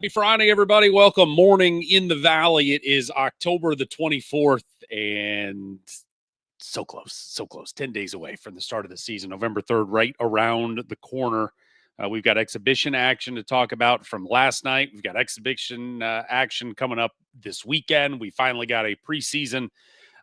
Happy Friday, everybody. Welcome. Morning in the Valley. It is October the 24th and so close. 10 days away from the start of the season. November 3rd, right around the corner. We've got exhibition action to talk about from last night. We've got exhibition action coming up this weekend. We finally got a preseason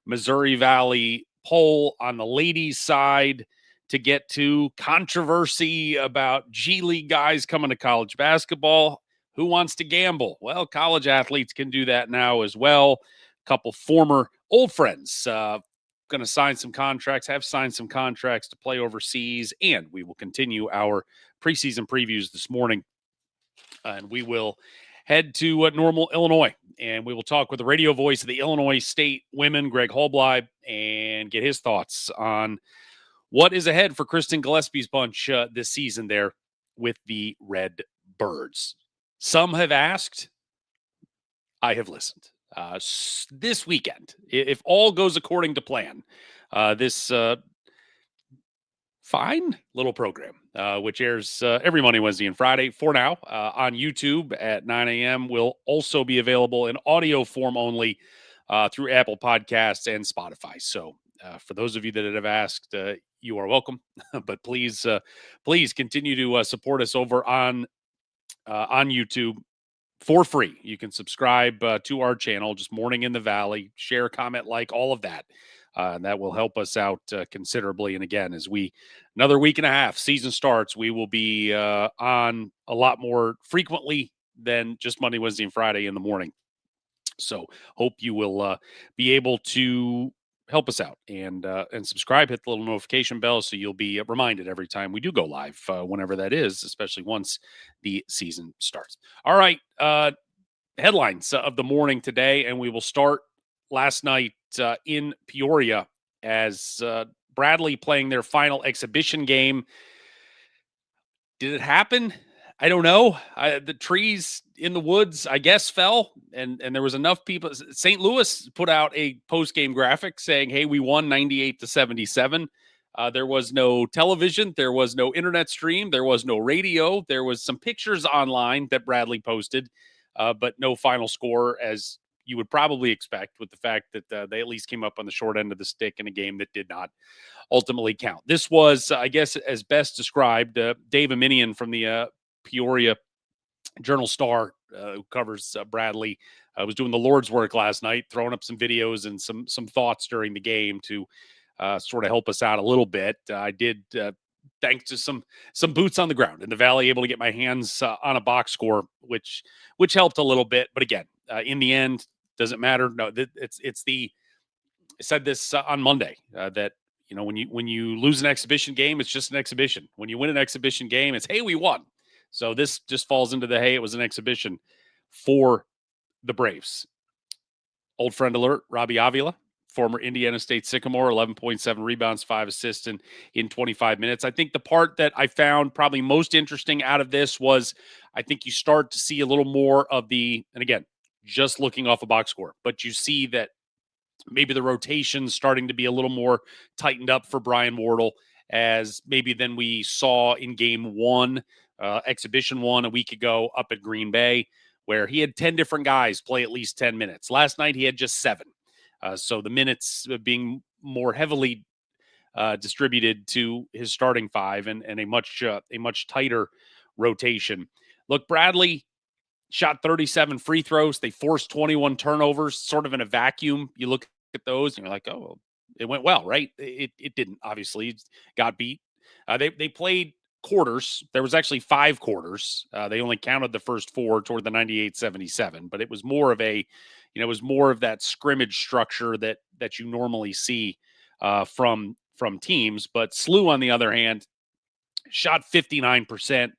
Missouri Valley poll on the ladies' side to get to. Controversy about G League guys coming to college basketball. Who wants to gamble? Well, college athletes can do that now as well. A couple former old friends going to sign some contracts, have signed some contracts to play overseas, and we will continue our preseason previews this morning. And we will head to Normal, Illinois, and we will talk with the radio voice of the Illinois State women, Greg Halbleib, and get his thoughts on what is ahead for Kristen Gillespie's bunch this season there with the Redbirds. Some have asked, I have listened. This weekend, if all goes according to plan, this fine little program, which airs every Monday, Wednesday, and Friday for now on YouTube at 9 a.m. will also be available in audio form only through Apple Podcasts and Spotify. So for those of you that have asked, you are welcome. But please continue to support us over on YouTube for free. You can subscribe to our channel, just Morning in the Valley, share, comment, like, all of that. And that will help us out considerably. And again, as another week and a half, season starts, we will be on a lot more frequently than just Monday, Wednesday, and Friday in the morning. So hope you will be able to help us out and subscribe, hit the little notification bell so you'll be reminded every time we do go live, whenever that is, especially once the season starts. All right, headlines of the morning today, and we will start last night in Peoria as Bradley playing their final exhibition game. Did it happen? I don't know. The trees in the woods, I guess, fell, and there was enough people. St. Louis put out a post-game graphic saying, hey, we won 98-77. There was no television. There was no internet stream. There was no radio. There was some pictures online that Bradley posted, but no final score, as you would probably expect with the fact that they at least came up on the short end of the stick in a game that did not ultimately count. This was, I guess, as best described, Dave Aminian from the Peoria Journal-Star, who covers Bradley, was doing the Lord's work last night, throwing up some videos and some thoughts during the game to sort of help us out a little bit. I did, thanks to some boots on the ground in the Valley, able to get my hands on a box score, which helped a little bit. But again, in the end, doesn't matter. No, it's the. I said this on Monday that when you lose an exhibition game, it's just an exhibition. When you win an exhibition game, it's hey, we won. So this just falls into the hey, it was an exhibition for the Braves. Old friend alert, Robbie Avila, former Indiana State Sycamore, 11.7 rebounds, 5 assists in 25 minutes. I think the part that I found probably most interesting out of this was I think you start to see a little more of and again, just looking off a box score, but you see that maybe the rotation's starting to be a little more tightened up for Brian Wardle as maybe than we saw in game one. Exhibition one a week ago up at Green Bay, where he had 10 different guys play at least 10 minutes. Last night, he had just 7. So the minutes being more heavily distributed to his starting 5 and a much tighter rotation. Look, Bradley shot 37 free throws. They forced 21 turnovers, sort of in a vacuum. You look at those and you're like, oh, well, it went well, right? It didn't, obviously. It got beat. They played quarters. There was actually 5 quarters. They only counted the first 4 toward the 98-77, but it was more of that scrimmage structure that you normally see from teams. But SLU, on the other hand, shot 59%.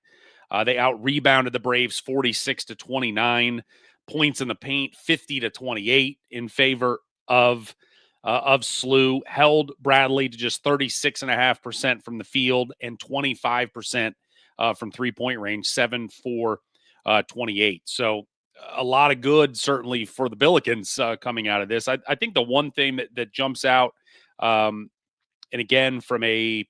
They out-rebounded the Braves 46-29. Points in the paint 50-28 in favor of SLU. Held Bradley to just 36.5% from the field and 25% from three-point range, 7 for 28. So a lot of good, certainly, for the Billikens coming out of this. I think the one thing that jumps out, and again, from a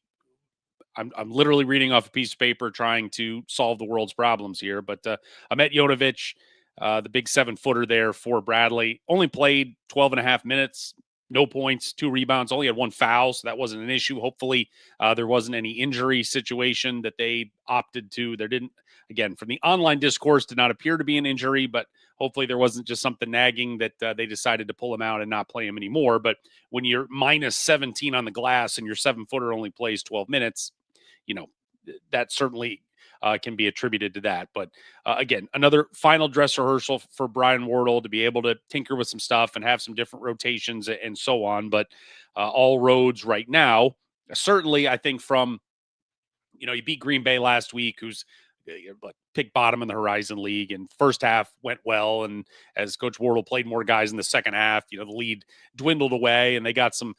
I'm literally reading off a piece of paper trying to solve the world's problems here. But Ahmet Jonovic, the big 7-footer there for Bradley, only played 12 and a half minutes, no points, 2 rebounds, only had 1 foul, so that wasn't an issue. Hopefully, there wasn't any injury situation that they opted to. There didn't, again, from the online discourse, did not appear to be an injury, but hopefully there wasn't just something nagging that they decided to pull him out and not play him anymore. But when you're minus 17 on the glass and your 7-footer only plays 12 minutes, that certainly can be attributed to that. But again, another final dress rehearsal for Brian Wardle to be able to tinker with some stuff and have some different rotations and so on. But all roads right now, certainly I think from, you beat Green Bay last week, who's picked bottom in the Horizon League, and first half went well. And as Coach Wardle played more guys in the second half, the lead dwindled away, and they got some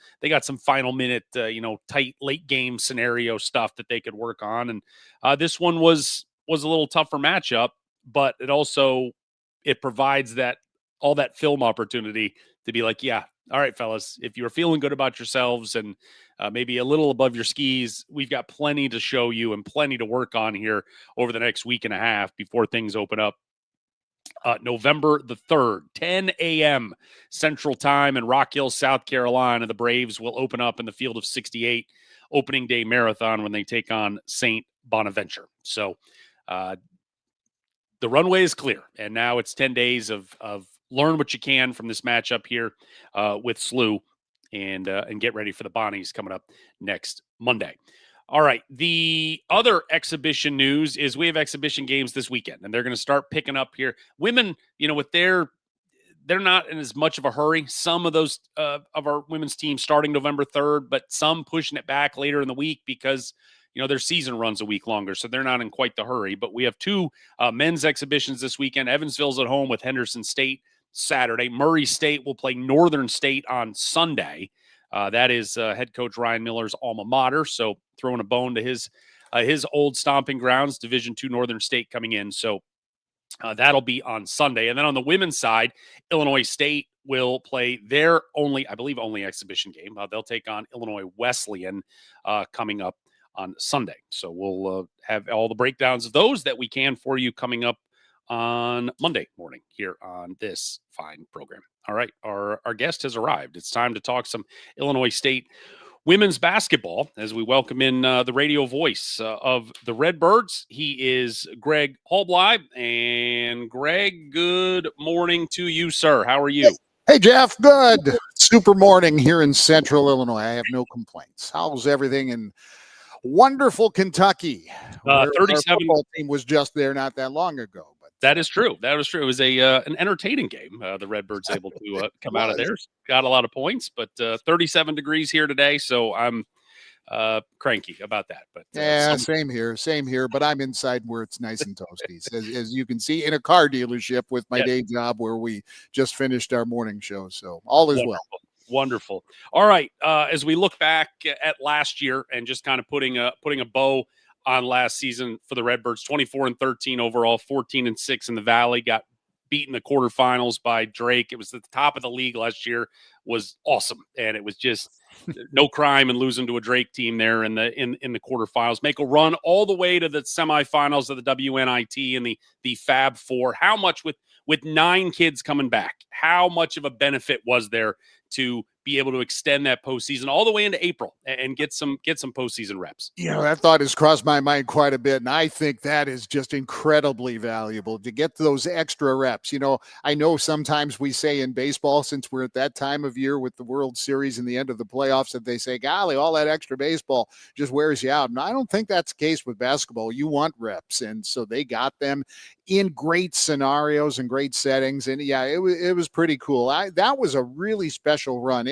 final minute, tight late game scenario stuff that they could work on. And this one was a little tougher matchup, but it provides all that film opportunity to be like, yeah, all right, fellas, if you're feeling good about yourselves and maybe a little above your skis, we've got plenty to show you and plenty to work on here over the next week and a half before things open up. November the 3rd, 10 a.m. Central Time in Rock Hill, South Carolina. The Braves will open up in the Field of 68 opening day marathon when they take on St. Bonaventure. So the runway is clear, and now it's 10 days of learn what you can from this matchup here with SLU. And get ready for the Bonnies coming up next Monday. All right. The other exhibition news is we have exhibition games this weekend, and they're going to start picking up here. Women, they're not in as much of a hurry. Some of those of our women's team starting November 3rd, but some pushing it back later in the week because their season runs a week longer, so they're not in quite the hurry. But we have 2 men's exhibitions this weekend. Evansville's at home with Henderson State Saturday. Murray State will play Northern State on Sunday. That is head coach Ryan Miller's alma mater. So throwing a bone to his old stomping grounds, Division II Northern State coming in. So that'll be on Sunday. And then on the women's side, Illinois State will play their only exhibition game. They'll take on Illinois Wesleyan coming up on Sunday. So we'll have all the breakdowns of those that we can for you coming up on Monday morning here on this fine program. All right, our guest has arrived. It's time to talk some Illinois State women's basketball as we welcome in the radio voice of the Redbirds. He is Greg Halbleib. And Greg, good morning to you, sir. How are you? Hey, Jeff. Good. Super morning here in Central Illinois. I have no complaints. How's everything in wonderful Kentucky? 37. Our football team was just there not that long ago. That is true. It was an entertaining game. The Redbirds able to come out of there. Got a lot of points, but 37 degrees here today, so I'm cranky about that. But same here. But I'm inside where it's nice and toasty, as you can see in a car dealership with my day job where we just finished our morning show. So all is well. Wonderful. All right. As we look back at last year and just kind of putting a bow on last season for the Redbirds, 24-13 overall, 14-6 in the Valley, got beat in the quarterfinals by Drake. It was at the top of the league last year, was awesome. And it was just no crime in losing to a Drake team there in the quarterfinals. Make a run all the way to the semifinals of the WNIT and the Fab Four. How much with 9 kids coming back, how much of a benefit was there to be able to extend that postseason all the way into April and get some postseason reps? That thought has crossed my mind quite a bit, and I think that is just incredibly valuable to get those extra reps. I know sometimes we say in baseball, since we're at that time of year with the World Series and the end of the playoffs, that they say, golly, all that extra baseball just wears you out. And I don't think that's the case with basketball. You want reps, and so they got them in great scenarios and great settings. And it was pretty cool. That was a really special run.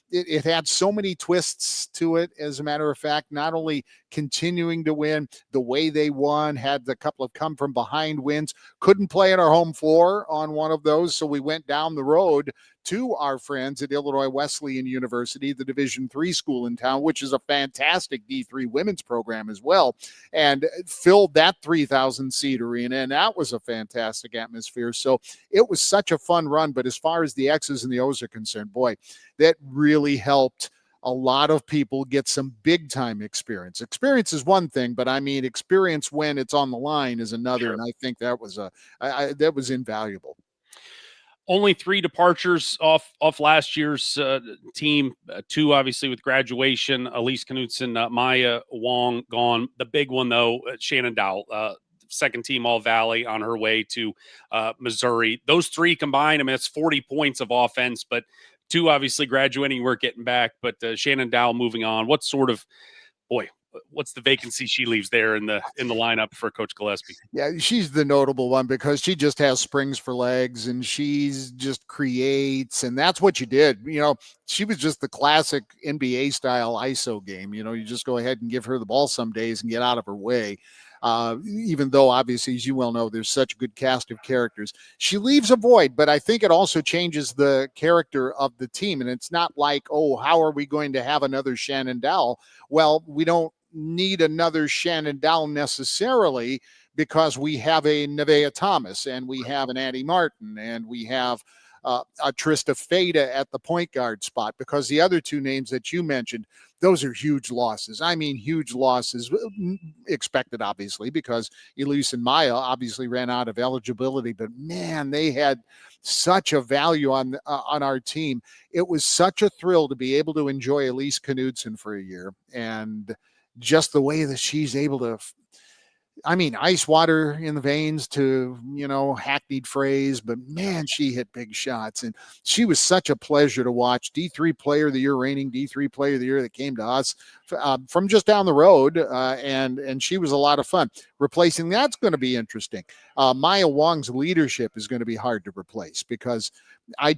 It had so many twists to it. As a matter of fact, not only continuing to win the way they won, had a couple of come from behind wins, couldn't play on our home floor on one of those. So we went down the road to our friends at Illinois Wesleyan University, the Division III school in town, which is a fantastic D3 women's program as well, and filled that 3,000-seat arena. And that was a fantastic atmosphere. So it was such a fun run. But as far as the X's and the O's are concerned, boy, that really helped a lot of people get some big time experience. Experience is one thing, but I mean, experience when it's on the line is another. Sure. And I think that was that was invaluable. Only 3 departures off last year's team. 2 obviously with graduation. Elise Knudsen, Maya Wong gone. The big one though, Shannon Dowell, second team All Valley on her way to Missouri. Those 3 combined, I mean, it's 40 points of offense, but 2 obviously graduating, we're getting back. But Shannon Dowell moving on. What sort of what's the vacancy she leaves there in the lineup for Coach Gillespie? Yeah, she's the notable one because she just has springs for legs and she's just creates. And that's what you did. You know, she was just the classic NBA style ISO game. You know, you just go ahead and give her the ball some days and get out of her way. Even though obviously, as you well know, there's such a good cast of characters. She leaves a void, but I think it also changes the character of the team. And it's not like, oh, how are we going to have another Shannon Dowell? Well, we don't need another Shannon Dowell necessarily because we have a Nevaeh Thomas and we have an Addie Martin and we have a Trista Fada at the point guard spot, because the other 2 names that you mentioned, those are huge losses. I mean, huge losses expected, obviously, because Elise and Maya obviously ran out of eligibility, but man, they had such a value on our team. It was such a thrill to be able to enjoy Elise Knudsen for a year, and just the way that she's able to, I mean, ice water in the veins to, you know, hackneyed phrase, but man, she hit big shots. And she was such a pleasure to watch. D3 player of the year, reigning D3 player of the year that came to us from just down the road. And she was a lot of fun. Replacing that's going to be interesting. Maya Wong's leadership is going to be hard to replace because I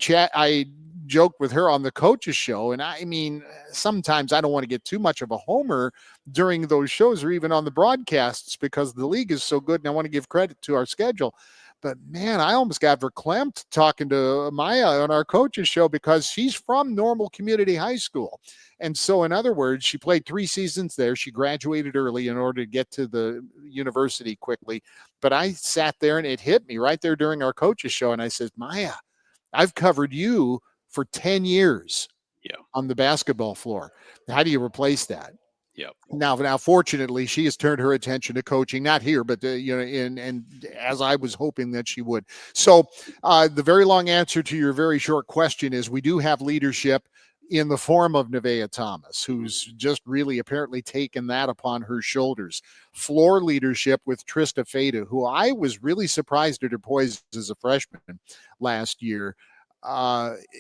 joked with her on the coaches show. And I mean, sometimes I don't want to get too much of a homer during those shows or even on the broadcasts because the league is so good and I want to give credit to our schedule. But man, I almost got verklempt talking to Maya on our coaches show because she's from Normal Community High School. And so, in other words, she played 3 seasons there. She graduated early in order to get to the university quickly. But I sat there and it hit me right there during our coaches show. And I said, Maya, I've covered you for 10 years on the basketball floor. How do you replace that? Yeah. Now, fortunately, she has turned her attention to coaching, not here, but and as I was hoping that she would. So, the very long answer to your very short question is we do have leadership in the form of Nevaeh Thomas, who's just really apparently taken that upon her shoulders. Floor leadership with Trista Fada, who I was really surprised at her poise as a freshman last year.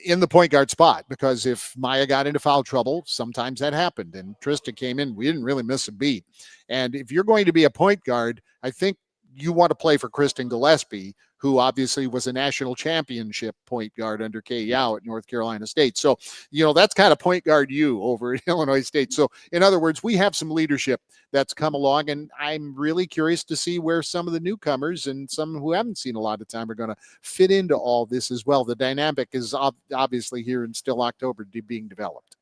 In the point guard spot, because if Maya got into foul trouble, sometimes that happened. And Trista came in, we didn't really miss a beat. And if you're going to be a point guard, I think you want to play for Kristen Gillespie, who obviously was a national championship point guard under Kay Yao at North Carolina State. So, you know, that's kind of point guard you over at Illinois State. So, in other words, we have some leadership that's come along, and I'm really curious to see where some of the newcomers and some who haven't seen a lot of time are going to fit into all this as well. The dynamic is obviously here and still October being developed.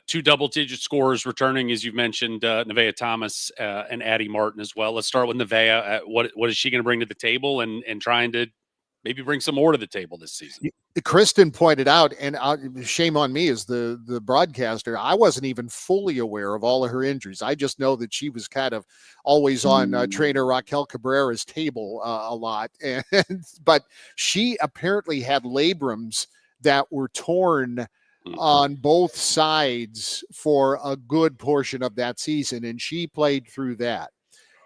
2 double-digit scorers returning, as you've mentioned, Nevaeh Thomas and Addie Martin as well. Let's start with Nevaeh. What is she going to bring to the table and trying to maybe bring some more to the table this season? Kristen pointed out, and shame on me as the broadcaster, I wasn't even fully aware of all of her injuries. I just know that she was kind of always on trainer Raquel Cabrera's table a lot. But she apparently had labrums that were torn on both sides for a good portion of that season, and she played through that.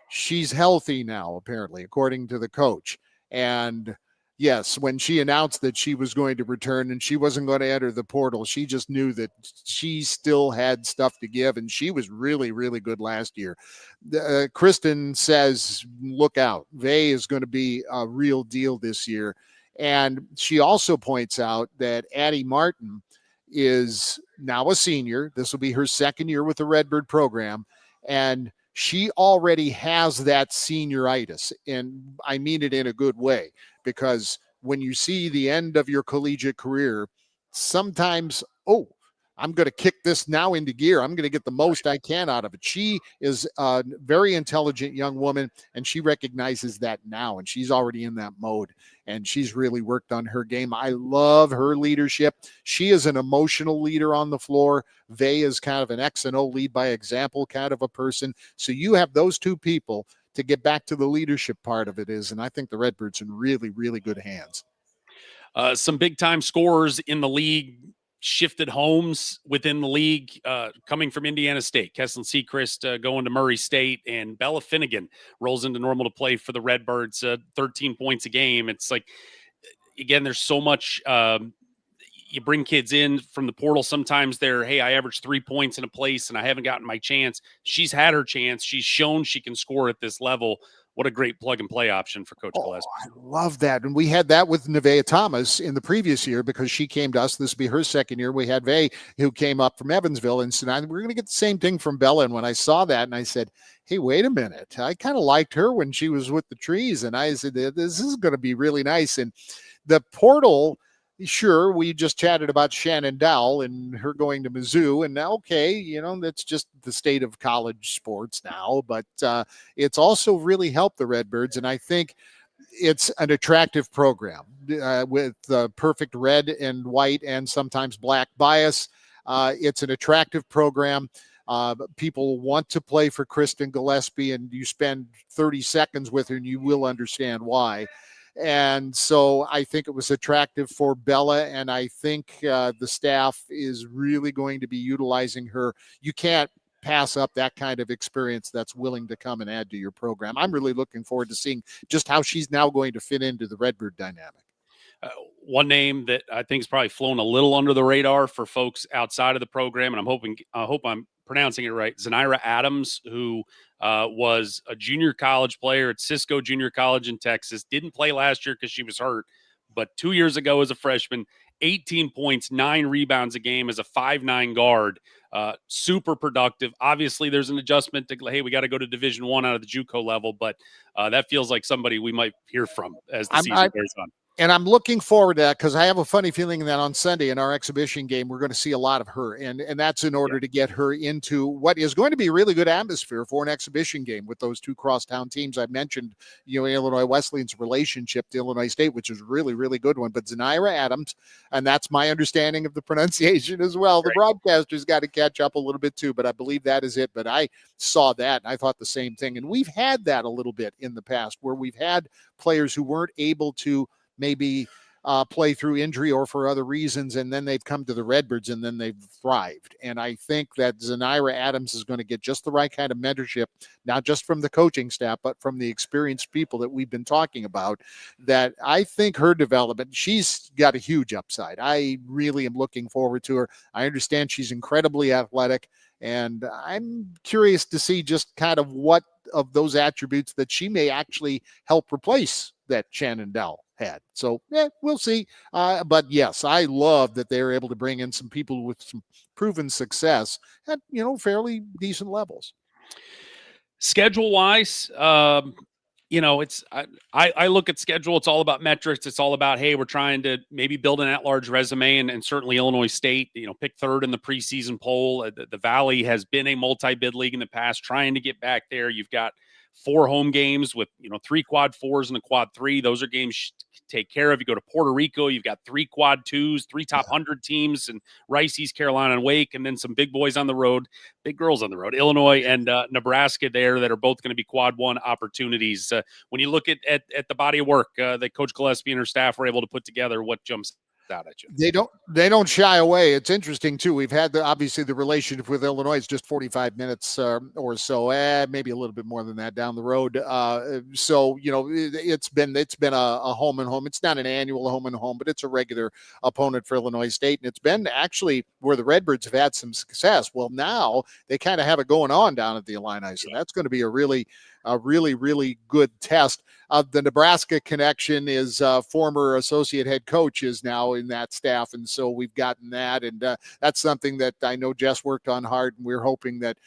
She's healthy now, apparently, according to the coach. And yes, when she announced that she was going to return and she wasn't going to enter the portal, she just knew that she still had stuff to give, and she was really, really good last year. Kristen says, look out. Vay is going to be a real deal this year. And she also points out that Addie Martin is now a senior. This will be her second year with the Redbird program. And she already has that senioritis. And I mean it in a good way, because when you see the end of your collegiate career, sometimes, I'm going to kick this now into gear. I'm going to get the most I can out of it. She is a very intelligent young woman, and she recognizes that now, and she's already in that mode, and she's really worked on her game. I love her leadership. She is an emotional leader on the floor. Vay is kind of an X and O lead by example kind of a person. So you have those two people to get back to the leadership part of it is, and I think the Redbirds in really, really good hands. Some big time scorers in the league shifted homes within the league, coming from Indiana State. Kesslin Sechrist going to Murray State, and Bella Finnegan rolls into Normal to play for the Redbirds, 13 points a game. It's like, again, there's so much. You bring kids in from the portal. Sometimes they're, hey, I averaged 3 points in a place and I haven't gotten my chance. She's had her chance. She's shown she can score at this level. What a great plug and play option for Coach Gillespie. I love that. And we had that with Nevaeh Thomas in the previous year because she came to us. This will be her second year. We had Vay, who came up from Evansville. And so now we're going to get the same thing from Bella. And when I saw that, and I said, hey, wait a minute. I kind of liked her when she was with the Trees. And I said, this is going to be really nice. And the portal, sure, we just chatted about Shannon Dowell and her going to Mizzou, and now, okay, that's just the state of college sports now, but it's also really helped the Redbirds, and I think it's an attractive program with perfect red and white and sometimes black bias. It's an attractive program. People want to play for Kristen Gillespie, and you spend 30 seconds with her and you will understand why. And so I think it was attractive for Bella, and I think the staff is really going to be utilizing her. You can't pass up that kind of experience that's willing to come and add to your program. I'm really looking forward to seeing just how she's now going to fit into the Redbird dynamic. One name that I think is probably flown a little under the radar for folks outside of the program, and I hope I'm pronouncing it right, Zanira Adams, who was a junior college player at Cisco Junior College in Texas. Didn't play last year because she was hurt, but 2 years ago as a freshman, 18 points, 9 rebounds a game as a 5'9" guard. Super productive. Obviously, there's an adjustment to, hey, we got to go to Division I out of the JUCO level, but that feels like somebody we might hear from as the season goes on. And I'm looking forward to that because I have a funny feeling that on Sunday in our exhibition game, we're going to see a lot of her. And that's in order to get her into what is going to be a really good atmosphere for an exhibition game with those two crosstown teams. I mentioned, Illinois Wesleyan's relationship to Illinois State, which is a really, really good one. But Zanira Adams, and that's my understanding of the pronunciation as well. The broadcaster's got to catch up a little bit too, but I believe that is it. But I saw that and I thought the same thing. And we've had that a little bit in the past where we've had players who weren't able to maybe play through injury or for other reasons, and then they've come to the Redbirds and then they've thrived. And I think that Zanira Adams is going to get just the right kind of mentorship, not just from the coaching staff, but from the experienced people that we've been talking about, that I think her development, she's got a huge upside. I really am looking forward to her. I understand she's incredibly athletic, and I'm curious to see just kind of what of those attributes that she may actually help replace that Shannon Dowell had. So we'll see. But yes, I love that they were able to bring in some people with some proven success at, fairly decent levels. Schedule wise, it's I look at schedule. It's all about metrics. It's all about, hey, we're trying to maybe build an at-large resume, and certainly Illinois State, picked third in the preseason poll. The Valley has been a multi-bid league in the past, trying to get back there. You've got 4 home games with 3 quad 4s and a quad 3. Those are games you take care of. You go to Puerto Rico, you've got 3 quad 2s, 3 top 100 teams, and Rice, East Carolina, and Wake, and then some big boys on the road, big girls on the road, Illinois and Nebraska there, that are both going to be quad 1 opportunities. When you look at the body of work that Coach Gillespie and her staff were able to put together, what jumps out at you? They don't shy away. It's interesting too. We've had obviously the relationship with Illinois is just 45 minutes or so, maybe a little bit more than that down the road. So it's been a home and home. It's not an annual home and home, but it's a regular opponent for Illinois State, and it's been actually where the Redbirds have had some success. Well, now they kind of have it going on down at the Illini, so that's going to be a really a really, really good test. The Nebraska connection is former associate head coach is now in that staff. And so we've gotten that. And that's something that I know Jess worked on hard. And we're hoping that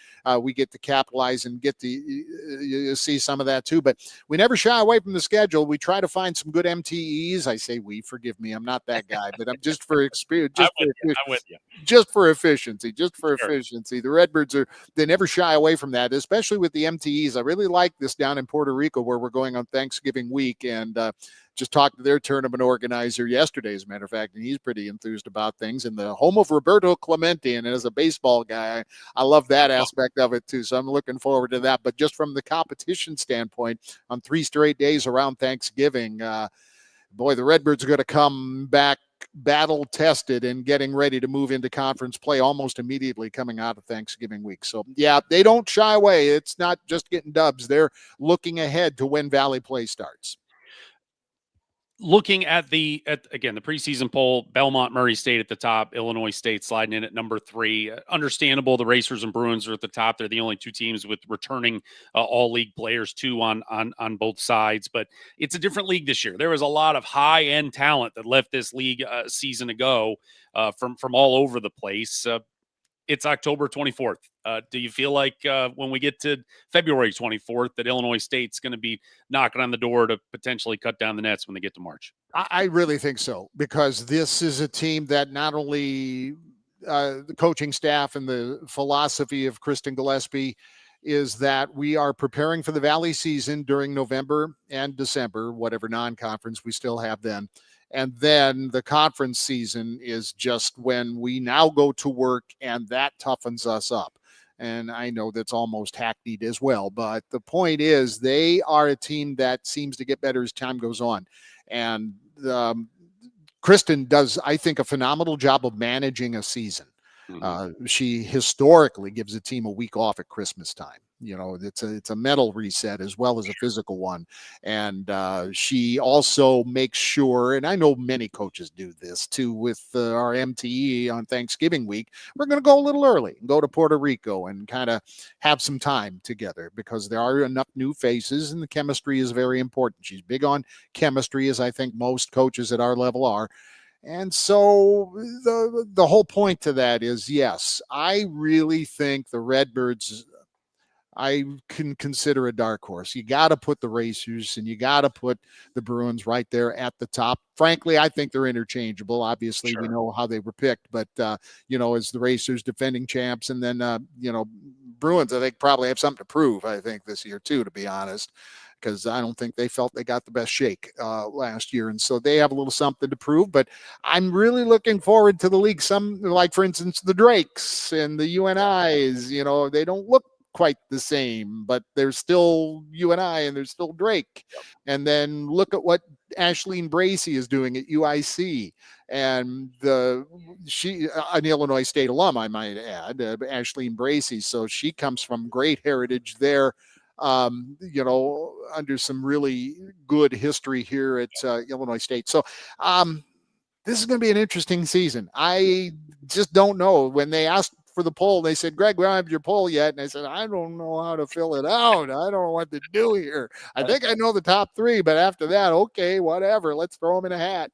we get to capitalize and get to see some of that too. But we never shy away from the schedule. We try to find some good MTEs. I say we, forgive me. I'm not that guy, but I'm just for experience. I'm with you. Just for efficiency. Sure. The Redbirds they never shy away from that, especially with the MTEs. I really like this down in Puerto Rico where we're going on Thanksgiving week, and just talked to their tournament organizer yesterday, as a matter of fact, and he's pretty enthused about things. And the home of Roberto Clemente, and as a baseball guy, I love that aspect of it too. So I'm looking forward to that. But just from the competition standpoint, on 3 straight days around Thanksgiving, boy, the Redbirds are going to come back battle tested and getting ready to move into conference play almost immediately coming out of Thanksgiving week. So yeah, they don't shy away. It's not just getting dubs. They're looking ahead to when Valley play starts. Looking at again, the preseason poll, Belmont, Murray State at the top, Illinois State sliding in at number 3. Understandable. The Racers and Bruins are at the top. They're the only 2 teams with returning all league players too on both sides, but it's a different league this year. There was a lot of high end talent that left this league a season ago from all over the place. It's October 24th. Do you feel like when we get to February 24th that Illinois State's going to be knocking on the door to potentially cut down the nets when they get to March? I really think so, because this is a team that not only the coaching staff and the philosophy of Kristen Gillespie is that we are preparing for the Valley season during November and December, whatever non-conference we still have then. And then the conference season is just when we now go to work, and that toughens us up. And I know that's almost hackneyed as well, but the point is they are a team that seems to get better as time goes on. And Kristen does, I think, a phenomenal job of managing a season. She historically gives a team a week off at Christmas time. You know, it's a mental reset as well as a physical one. And she also makes sure, and I know many coaches do this too with our MTE on Thanksgiving week, we're going to go a little early and go to Puerto Rico and kind of have some time together, because there are enough new faces and the chemistry is very important. She's big on chemistry, as I think most coaches at our level are. And so the whole point to that is, yes, I really think the Redbirds, I can consider a dark horse. You got to put the Racers and you got to put the Bruins right there at the top. Frankly, I think they're interchangeable. Obviously, sure, we know how they were picked, but as the Racers defending champs, and then Bruins, I think probably have something to prove, I think, this year too, to be honest, because I don't think they felt they got the best shake last year. And so they have a little something to prove, but I'm really looking forward to the league. Some, like, for instance, the Drakes and the UNIs, they don't look quite the same, but there's still UNI and there's still Drake. Yep. And then look at what Ashleen Bracey is doing at UIC, and she an Illinois State alum, I might add, Ashleen Bracey. So she comes from great heritage there, under some really good history here at Illinois State. So this is going to be an interesting season. I just don't know. When they asked for the poll, they said, Greg, we don't have your poll yet. And I said, I don't know how to fill it out. I don't know what to do here. I think I know the top 3, but after that, okay, whatever. Let's throw them in a hat.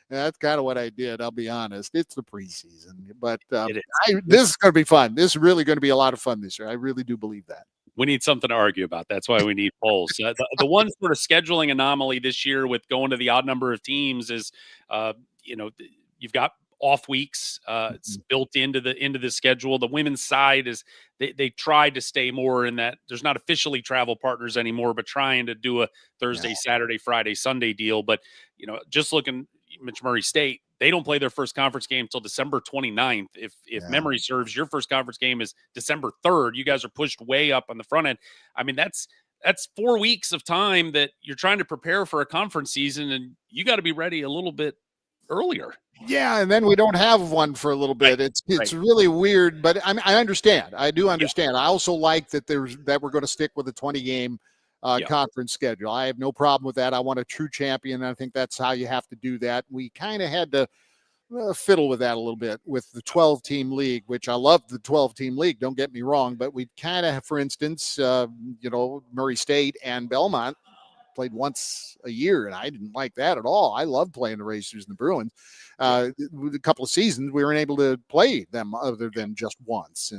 And that's kind of what I did. I'll be honest. It's the preseason, but this is going to be fun. This is really going to be a lot of fun this year. I really do believe that. We need something to argue about. That's why we need polls. The one sort of scheduling anomaly this year with going to the odd number of teams is, you've got off weeks. It's built into the schedule. The women's side is they tried to stay more in that there's not officially travel partners anymore, but trying to do a Thursday, Saturday, Friday, Sunday deal. But just looking at Murray State, they don't play their first conference game until December 29th. If memory serves, your first conference game is December 3rd. You guys are pushed way up on the front end. I mean, that's 4 weeks of time that you're trying to prepare for a conference season, and you got to be ready a little bit earlier. Yeah, and then we don't have one for a little bit. Right. It's really weird, but I understand. I do understand. Yeah. I also like that we're going to stick with a 20-game conference schedule. I have no problem with that. I want a true champion. I think that's how you have to do that. We kind of had to fiddle with that a little bit with the 12-team league, which I love the 12-team league. Don't get me wrong, but we kind of, for instance, Murray State and Belmont played once a year, and I didn't like that at all. I love playing the Racers and the Bruins. With a couple of seasons, we weren't able to play them other than just once.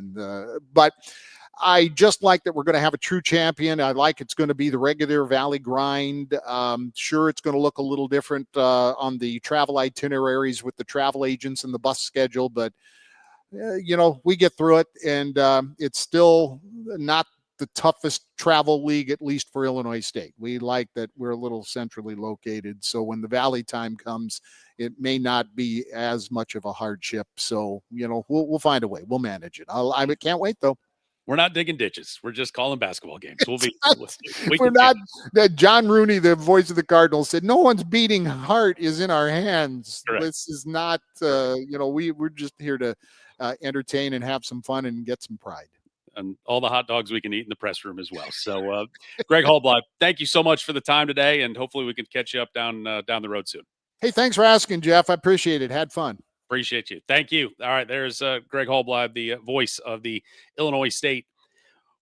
But I just like that we're going to have a true champion. I like it's going to be the regular Valley grind. Sure, it's going to look a little different on the travel itineraries with the travel agents and the bus schedule, but we get through it, and it's still not the toughest travel league, at least for Illinois State. We like that we're a little centrally located, so when the Valley time comes, it may not be as much of a hardship. So, we'll find a way. We'll manage it. I can't wait, though. We're not digging ditches. We're just calling basketball games. We're not. That John Rooney, the voice of the Cardinals, said, "No one's beating heart is in our hands." Correct. This is not. We're just here to entertain and have some fun and get some pride. And all the hot dogs we can eat in the press room as well. So, Greg Halbleib, thank you so much for the time today, and hopefully we can catch you up down the road soon. Hey, thanks for asking, Jeff. I appreciate it. Had fun. Appreciate you. Thank you. All right, there's Greg Halbleib, the voice of the Illinois State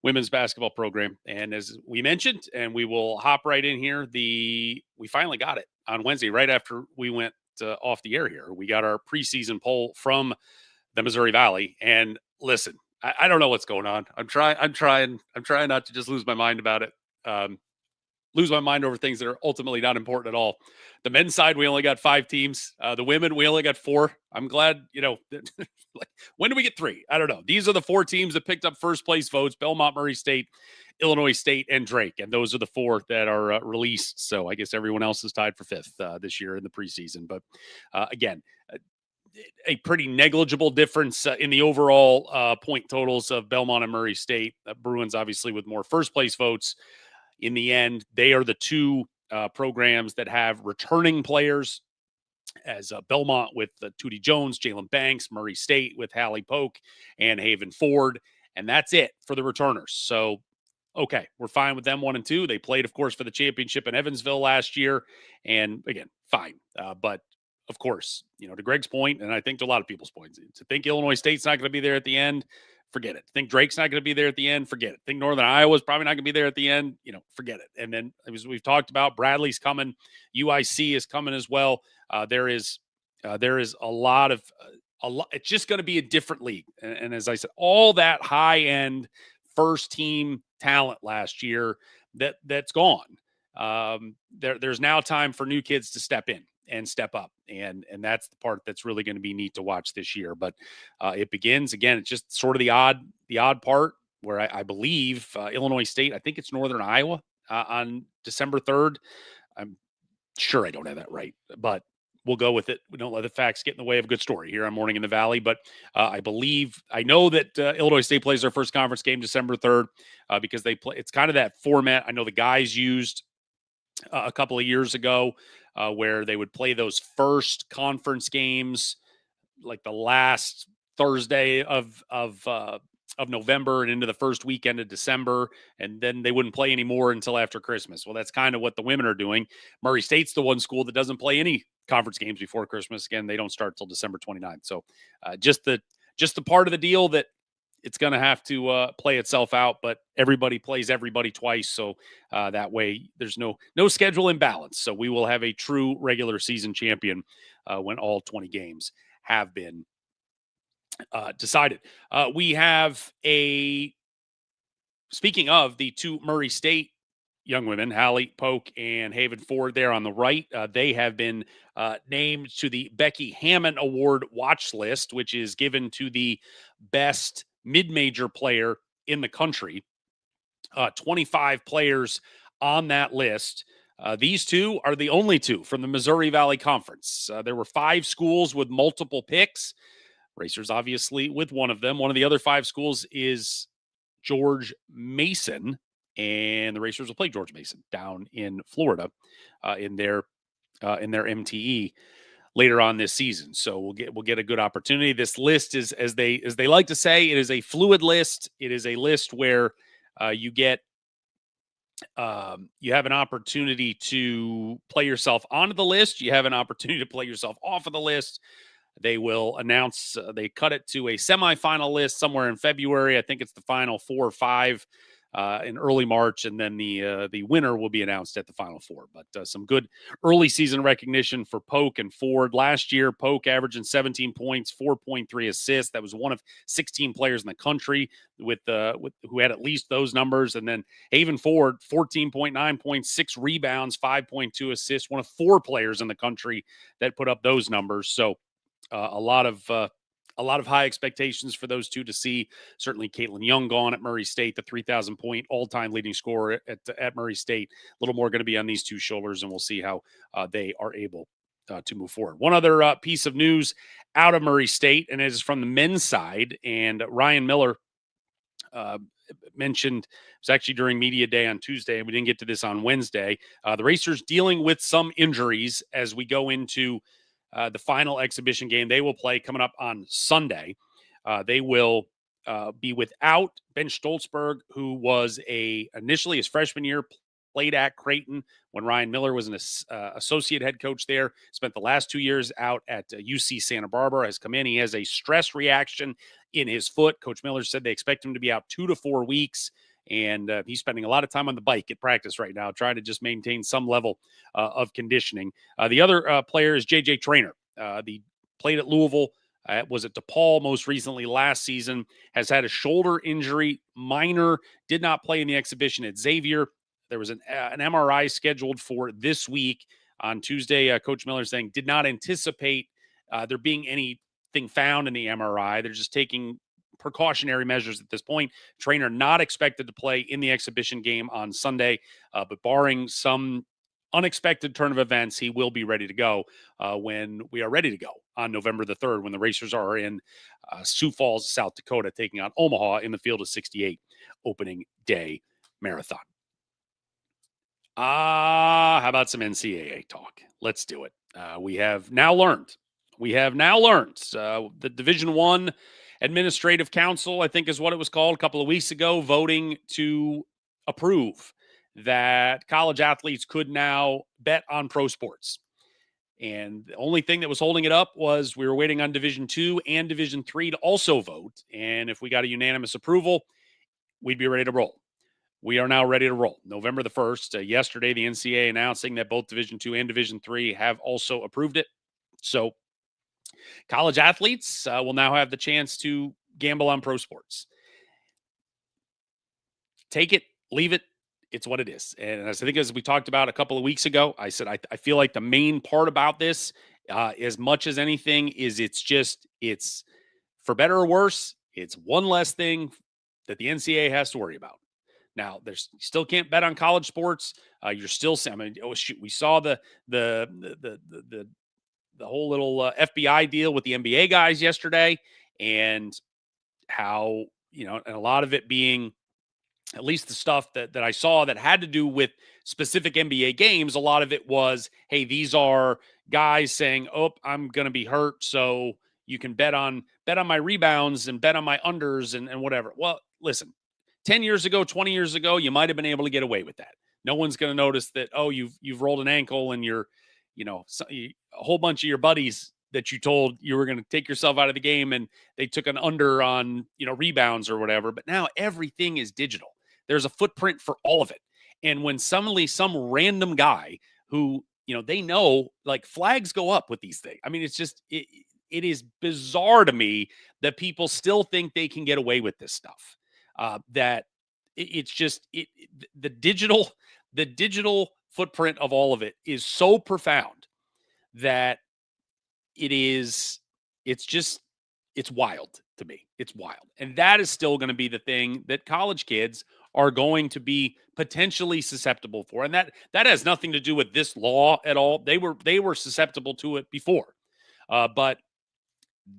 women's basketball program. And as we mentioned, and we will hop right in here, we finally got it on Wednesday, right after we went off the air here. We got our preseason poll from the Missouri Valley. And listen, I don't know what's going on. I'm trying not to just lose my mind about it. Lose my mind over things that are ultimately not important at all. The men's side, we only got 5 teams. The women, we only got 4. I'm glad, when do we get 3? I don't know. These are the 4 teams that picked up first place votes: Belmont, Murray State, Illinois State, and Drake. And those are the 4 that are released. So I guess everyone else is tied for 5th this year in the preseason. But again, a pretty negligible difference in the overall point totals of Belmont and Murray State. Bruins, obviously, with more first place votes. In the end, they are the 2 programs that have returning players, as Belmont with Tootie Jones, Jalen Banks, Murray State with Hallie Polk and Haven Ford. And that's it for the returners. So, okay, we're fine with them 1 and 2. They played, of course, for the championship in Evansville last year. And again, fine. But of course, to Greg's point, and I think to a lot of people's points, to think Illinois State's not going to be there at the end, forget it. Think Drake's not going to be there at the end, forget it. Think Northern Iowa's probably not going to be there at the end, forget it. And then, as we've talked about, Bradley's coming, UIC is coming as well. There is a lot. It's just going to be a different league. And as I said, all that high end first team talent last year that's gone. There's now time for new kids to step in and step up. And that's the part that's really going to be neat to watch this year. But it begins, again, it's just sort of the odd part where I believe Illinois State, I think it's Northern Iowa on December 3rd. I'm sure I don't have that right, but we'll go with it. We don't let the facts get in the way of a good story here on Morning in the Valley. But I know that Illinois State plays their first conference game December 3rd because they play. It's kind of that format I know the guys used a couple of years ago where they would play those first conference games like the last Thursday of November and into the first weekend of December, and then they wouldn't play anymore until after Christmas. Well, that's kind of what the women are doing. Murray State's the one school that doesn't play any conference games before Christmas. Again, they don't start till December 29th. So just the part of the deal that it's going to have to play itself out, but everybody plays everybody twice. So that way there's no schedule imbalance. So we will have a true regular season champion when all 20 games have been decided. We have speaking of the 2 Murray State young women, Hallie Polk and Haven Ford there on the right, they have been named to the Becky Hammond Award watch list, which is given to the best mid-major player in the country. 25 players on that list. These 2 are the only 2 from the Missouri Valley Conference. There were 5 schools with multiple picks. Racers, obviously, with one of them. One of the other 5 schools is George Mason, and the Racers will play George Mason down in Florida in their MTE later on this season. So we'll get a good opportunity. This list is, as they like to say, it is a fluid list. It is a list where you have an opportunity to play yourself onto the list. You have an opportunity to play yourself off of the list. They will announce, they cut it to a semifinal list somewhere in February. I think it's the final 4 or 5 in early March, and then the winner will be announced at the Final Four. But some good early season recognition for Polk and Ford. Last year, Polk averaging 17 points, 4.3 assists. That was one of 16 players in the country with who had at least those numbers. And then Haven Ford, 14.9 points, 6 rebounds, 5.2 assists. One of 4 players in the country that put up those numbers. So a lot of high expectations for those two to see. Certainly, Caitlin Young gone at Murray State, the 3,000 point all-time leading scorer at Murray State. A little more going to be on these two shoulders, and we'll see how they are able to move forward. One other piece of news out of Murray State, and it is from the men's side. And Ryan Miller mentioned, it was actually during media day on Tuesday. We didn't get to this on Wednesday. The Racers dealing with some injuries as we go into the final exhibition game they will play coming up on Sunday. They will be without Ben Stoltzberg, who was initially his freshman year played at Creighton when Ryan Miller was an associate head coach there. Spent the last 2 years out at UC Santa Barbara. Has come in. He has a stress reaction in his foot. Coach Miller said they expect him to be out 2 to 4 weeks. And he's spending a lot of time on the bike at practice right now, trying to just maintain some level of conditioning. The other player is J.J. Traynor. The played at Louisville, was at DePaul most recently last season, has had a shoulder injury, minor, did not play in the exhibition at Xavier. There was an MRI scheduled for this week on Tuesday. Coach Miller saying did not anticipate there being anything found in the MRI. They're just taking precautionary measures at this point. Traynor not expected to play in the exhibition game on Sunday, but barring some unexpected turn of events, he will be ready to go when we are ready to go on November the 3rd, when the Racers are in Sioux Falls, South Dakota, taking on Omaha in the Field of 68 opening day marathon. How about some NCAA talk? Let's do it. We have now learned the Division I Administrative Council, I think is what it was called a couple of weeks ago, voting to approve that college athletes could now bet on pro sports. And the only thing that was holding it up was we were waiting on Division II and Division III to also vote. And if we got a unanimous approval, we'd be ready to roll. We are now ready to roll. November the 1st, yesterday, the NCAA announcing that both Division II and Division III have also approved it. So college athletes will now have the chance to gamble on pro sports. Take it, leave it. It's what it is. And as I think, as we talked about a couple of weeks ago, I said, I feel like the main part about this, as much as anything, is it's for better or worse, it's one less thing that the NCAA has to worry about. Now, you still can't bet on college sports. You're still, I mean, oh shoot, we saw the whole little FBI deal with the NBA guys yesterday, and how, and a lot of it being, at least the stuff that I saw that had to do with specific NBA games, a lot of it was, hey, these are guys saying, oh, I'm going to be hurt, so you can bet on my rebounds and bet on my unders and whatever. Well, listen, 10 years ago, 20 years ago, you might have been able to get away with that. No one's going to notice that, oh, you've rolled an ankle and you're, a whole bunch of your buddies that you told you were going to take yourself out of the game and they took an under on, rebounds or whatever. But now everything is digital. There's a footprint for all of it. And when some random guy who, they know, like, flags go up with these things. I mean, it's just, it is bizarre to me that people still think they can get away with this stuff. That it's just the digital footprint of all of it is so profound that it's wild to me. It's wild. And that is still going to be the thing that college kids are going to be potentially susceptible for. And that has nothing to do with this law at all. They were susceptible to it before. But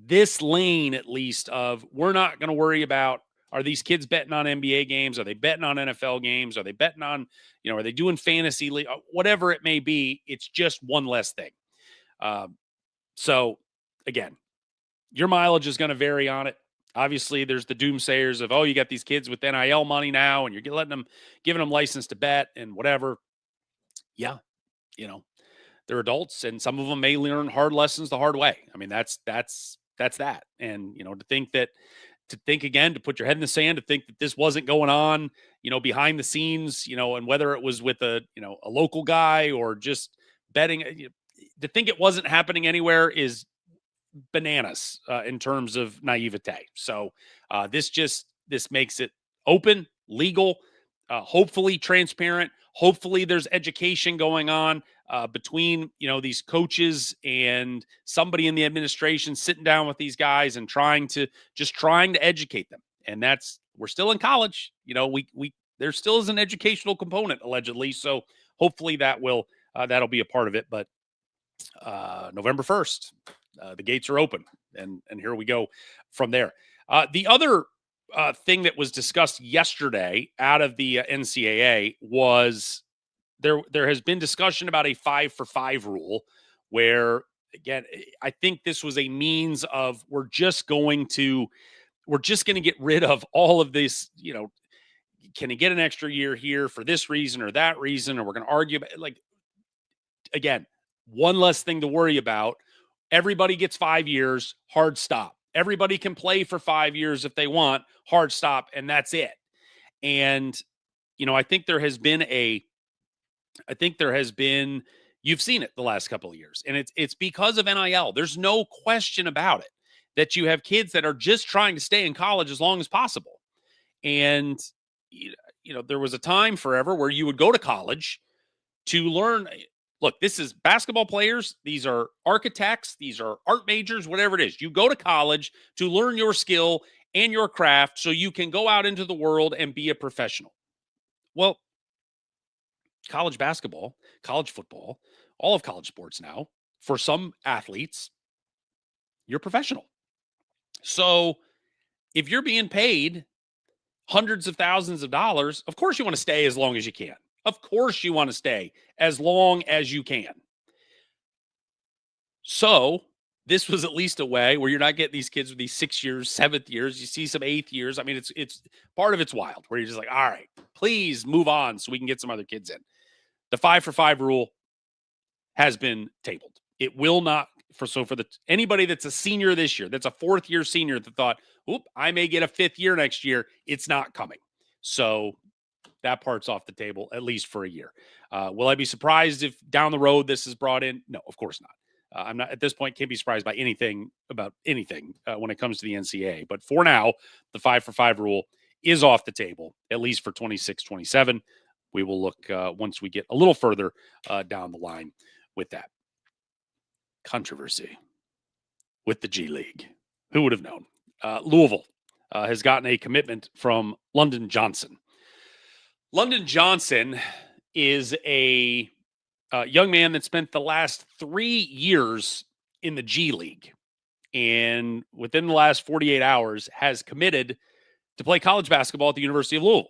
this lane, at least, of we're not going to worry about, are these kids betting on NBA games? Are they betting on NFL games? Are they betting on, are they doing fantasy league? Whatever it may be, it's just one less thing. So, again, your mileage is going to vary on it. Obviously, there's the doomsayers of, oh, you got these kids with NIL money now, and you're giving them license to bet and whatever. Yeah, They're adults, and some of them may learn hard lessons the hard way. I mean, that's that. And, to think again, to put your head in the sand, to think that this wasn't going on, behind the scenes, and whether it was with a local guy or just betting, to think it wasn't happening anywhere is bananas in terms of naivete. So this makes it open, legal, hopefully transparent. Hopefully there's education going on between these coaches and somebody in the administration sitting down with these guys and trying to educate them. And we're still in college. We there still is an educational component allegedly. So hopefully that'll be a part of it. But November 1st, the gates are open, and here we go from there. The other thing that was discussed yesterday out of the NCAA was there has been discussion about a 5-for-5 rule where, again, I think this was a means of we're just going to get rid of all of this, can he get an extra year here for this reason or that reason, or we're going to argue about, like, again, one less thing to worry about. Everybody gets 5 years, hard stop. Everybody can play for 5 years if they want, hard stop, and that's it. And, I think there has been you've seen it the last couple of years, and it's because of NIL. There's no question about it that you have kids that are just trying to stay in college as long as possible. And, there was a time forever where you would go to college to learn. Look, this is basketball players. These are architects. These are art majors, whatever it is. You go to college to learn your skill and your craft so you can go out into the world and be a professional. Well, college basketball, college football, all of college sports now, for some athletes, you're professional. So if you're being paid hundreds of thousands of dollars, of course you want to stay as long as you can. Of course you want to stay as long as you can. So this was at least a way where you're not getting these kids with these 6 years, 7th years. You see some 8th years. I mean, it's part of it's wild where you're just like, all right, please move on so we can get some other kids in. The 5-for-5 rule has been tabled. It will not for anybody that's a senior this year, that's a 4th year senior that thought, I may get a 5th year next year. It's not coming. So that part's off the table, at least for a year. Will I be surprised if down the road this is brought in? No, of course not. I'm not at this point, can't be surprised by anything when it comes to the NCAA. But for now, the 5-for-5 rule is off the table, at least for 26-27. We will look once we get a little further down the line with that. Controversy with the G League. Who would have known? Louisville has gotten a commitment from London Johnson. London Johnson is a young man that spent the last 3 years in the G League, and within the last 48 hours has committed to play college basketball at the University of Louisville,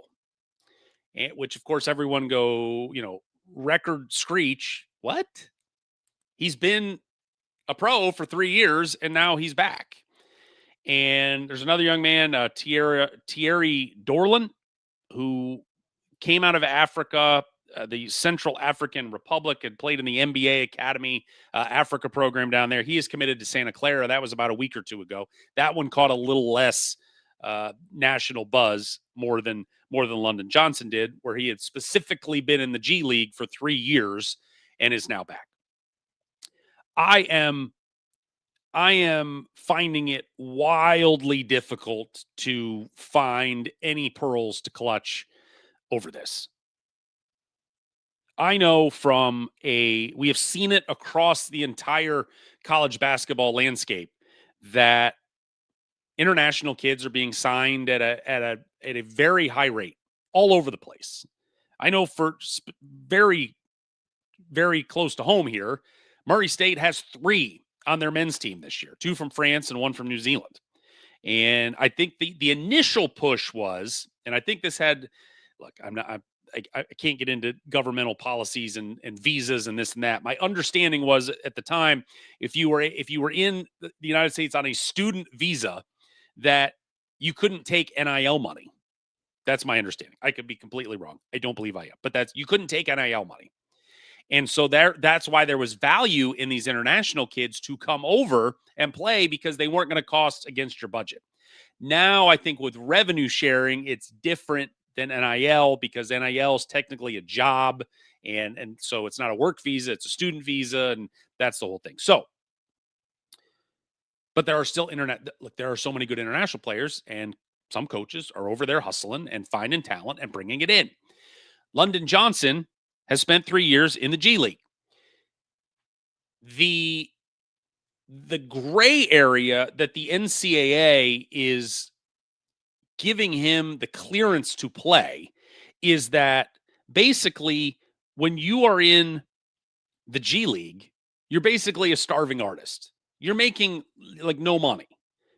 which, of course, everyone record screech. What? He's been a pro for 3 years, and now he's back. And there's another young man, Thierry Dorlan, who came out of Africa, the Central African Republic, and played in the NBA Academy Africa program down there. He is committed to Santa Clara. That was about a week or two ago. That one caught a little less national buzz, more than London Johnson did, where he had specifically been in the G League for 3 years and is now back. I am finding it wildly difficult to find any pearls to clutch over this. I know we have seen it across the entire college basketball landscape that international kids are being signed at a very high rate all over the place. I know for very, very close to home here, Murray State has 3 on their men's team this year, 2 from France and 1 from New Zealand. And I think the initial push was, and I think this had, look, I can't get into governmental policies and visas and this and that. My understanding was at the time, if you were in the United States on a student visa, that you couldn't take NIL money. That's my understanding. I could be completely wrong. I don't believe I am, but you couldn't take NIL money. And so that's why there was value in these international kids to come over and play, because they weren't going to cost against your budget. Now, I think with revenue sharing, it's different than NIL, because NIL is technically a job. And so it's not a work visa, it's a student visa. And that's the whole thing. So, but there are still there are so many good international players, and some coaches are over there hustling and finding talent and bringing it in. London Johnson has spent 3 years in the G League. The gray area that the NCAA is giving him the clearance to play is that basically when you are in the G League, you're basically a starving artist. You're making like no money.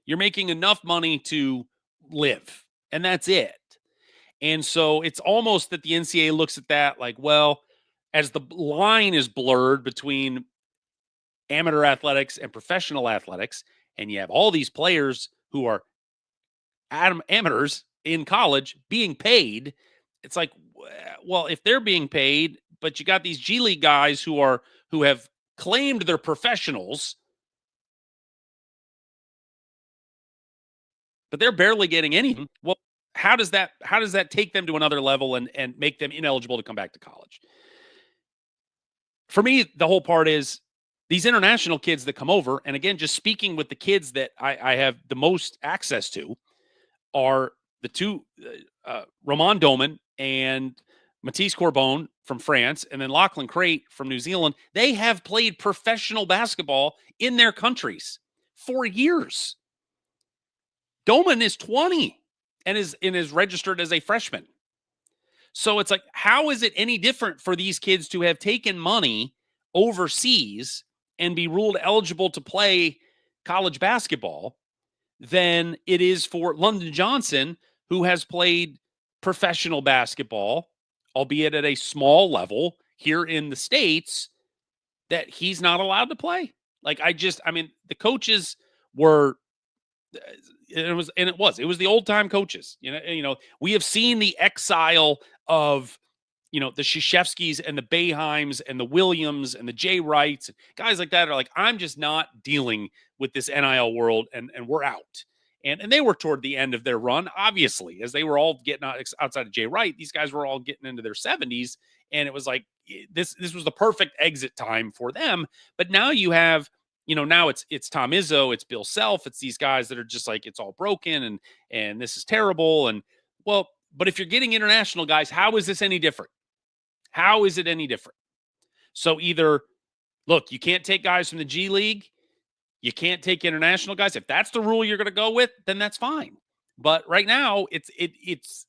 You're making enough money to live, and that's it. And so it's almost that the NCAA looks at that like, well, as the line is blurred between amateur athletics and professional athletics, and you have all these players who are amateurs in college being paid, it's like, well, if they're being paid, but you got these G League guys who have claimed they're professionals, but they're barely getting anything. Well, how does that take them to another level and make them ineligible to come back to college? For me, the whole part is these international kids that come over, and again, just speaking with the kids that I have the most access to, are the two, Roman Doman and Matisse Corbon from France, and then Lachlan Crate from New Zealand. They have played professional basketball in their countries for years. Doman is 20 and is registered as a freshman. So it's like, how is it any different for these kids to have taken money overseas and be ruled eligible to play college basketball than it is for London Johnson, who has played professional basketball, albeit at a small level here in the States, that he's not allowed to play? Like, the coaches were, it was the old time coaches. We have seen the exile of, the Krzyzewskis and the Boeheims and the Williams and the Jay Wrights, guys like that are like, I'm just not dealing with this NIL world, and we're out. And they were toward the end of their run, obviously, as they were all getting outside of Jay Wright. These guys were all getting into their 70s, and it was like, this was the perfect exit time for them. But now you have, now it's Tom Izzo, it's Bill Self, it's these guys that are just like, it's all broken and this is terrible. And well, but if you're getting international guys, how is this any different? How is it any different? So either, look, you can't take guys from the G League, you can't take international guys. If that's the rule you're going to go with, then that's fine. But right now, it's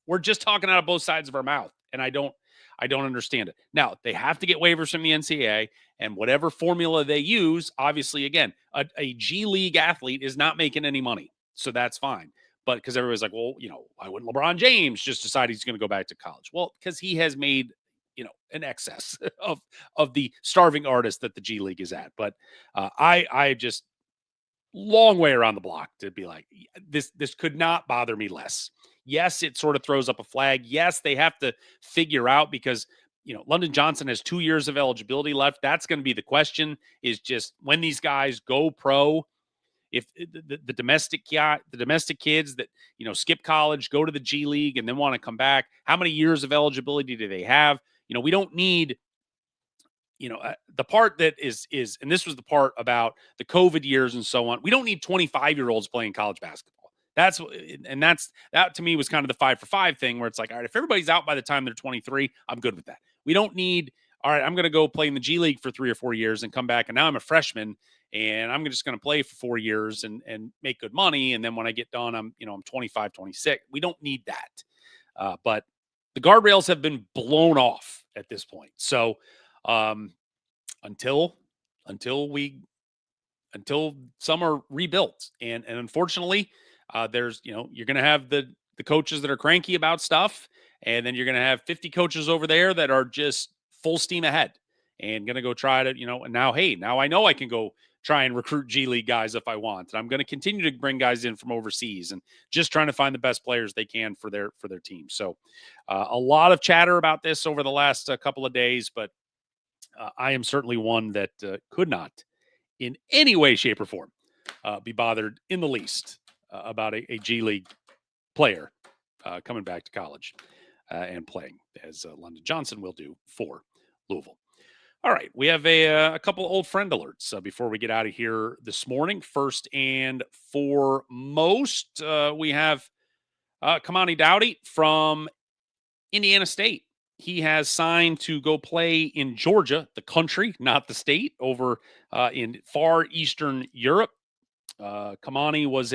we're just talking out of both sides of our mouth, and I don't understand it. Now, they have to get waivers from the NCAA, and whatever formula they use, obviously, again, a G League athlete is not making any money, so that's fine. But because everybody's like, well, why wouldn't LeBron James just decide he's going to go back to college? Well, because he has made an excess of the starving artist that the G League is at. But I just, long way around the block to be like, this could not bother me less. Yes, it sort of throws up a flag. Yes, they have to figure out, because London Johnson has 2 years of eligibility left. That's going to be the question, is just when these guys go pro, if the domestic kids that skip college, go to the G League, and then want to come back, how many years of eligibility do they have? We don't need, the part that is, and this was the part about the COVID years and so on. We don't need 25-year-olds playing college basketball. That to me was kind of the 5 for 5 thing, where it's like, all right, if everybody's out by the time they're 23, I'm good with that. We don't need, all right, I'm going to go play in the G League for 3 or 4 years and come back, and now I'm a freshman and I'm just going to play for 4 years and make good money. And then when I get done, I'm 25, 26. We don't need that. But the guardrails have been blown off at this point. So until some are rebuilt, and unfortunately, there's you're going to have the coaches that are cranky about stuff, and then you're going to have 50 coaches over there that are just full steam ahead and going to go try to and now I know I can go try and recruit G League guys if I want, and I'm going to continue to bring guys in from overseas and just trying to find the best players they can for their team. So a lot of chatter about this over the last couple of days, but I am certainly one that could not, in any way, shape, or form, be bothered in the least about a G League player coming back to college and playing, as London Johnson will do for Louisville. All right, we have a couple old friend alerts before we get out of here this morning. First and foremost, we have Kamani Dowdy from Indiana State. He has signed to go play in Georgia, the country, not the state, over in far eastern Europe. Kamani was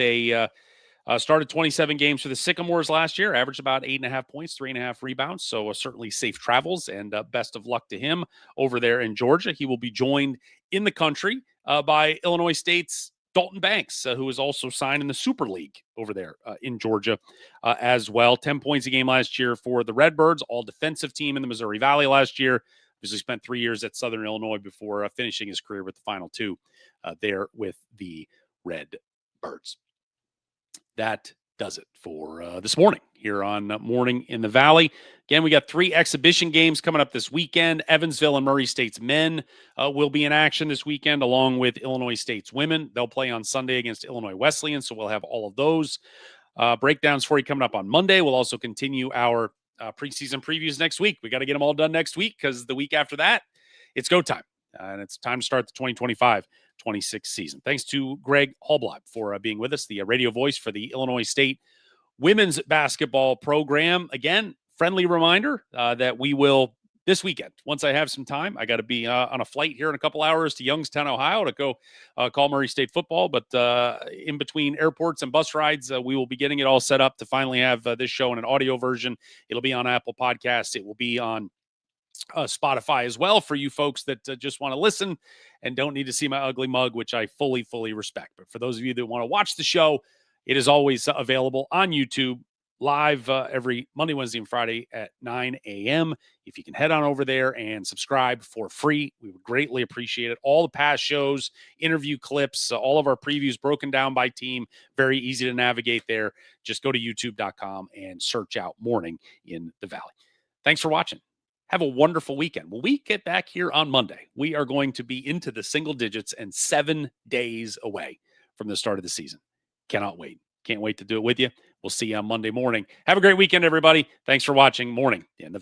started 27 games for the Sycamores last year, averaged about 8.5 points, 3.5 rebounds. So certainly safe travels, and best of luck to him over there in Georgia. He will be joined in the country by Illinois State's Dalton Banks, who is also signed in the Super League over there in Georgia as well. 10 points a game last year for the Redbirds, all defensive team in the Missouri Valley last year. He spent 3 years at Southern Illinois before finishing his career with the final two there with the Redbirds. That does it for this morning here on Morning in the Valley. Again, we got 3 exhibition games coming up this weekend. Evansville and Murray State's men will be in action this weekend, along with Illinois State's women. They'll play on Sunday against Illinois Wesleyan, so we'll have all of those breakdowns for you coming up on Monday. We'll also continue our preseason previews next week. We got to get them all done next week because the week after that, it's go time. And it's time to start the 2025-26 season. Thanks to Greg Halbleib for being with us, the radio voice for the Illinois State women's basketball program. Again, friendly reminder that we will, this weekend, once I have some time, I got to be on a flight here in a couple hours to Youngstown, Ohio to go call Murray State football. But in between airports and bus rides, we will be getting it all set up to finally have this show in an audio version. It'll be on Apple Podcasts. It will be on Spotify as well for you folks that just want to listen and don't need to see my ugly mug, which I fully respect. But for those of you that want to watch the show, it is always available on YouTube live every Monday, Wednesday, and Friday at 9 a.m. If you can head on over there and subscribe for free, we would greatly appreciate it. All the past shows, interview clips, all of our previews broken down by team, very easy to navigate there. Just go to youtube.com and search out Morning in the Valley. Thanks for watching. Have a wonderful weekend. When we get back here on Monday, we are going to be into the single digits and 7 days away from the start of the season. Cannot wait. Can't wait to do it with you. We'll see you on Monday morning. Have a great weekend, everybody. Thanks for watching Morning in the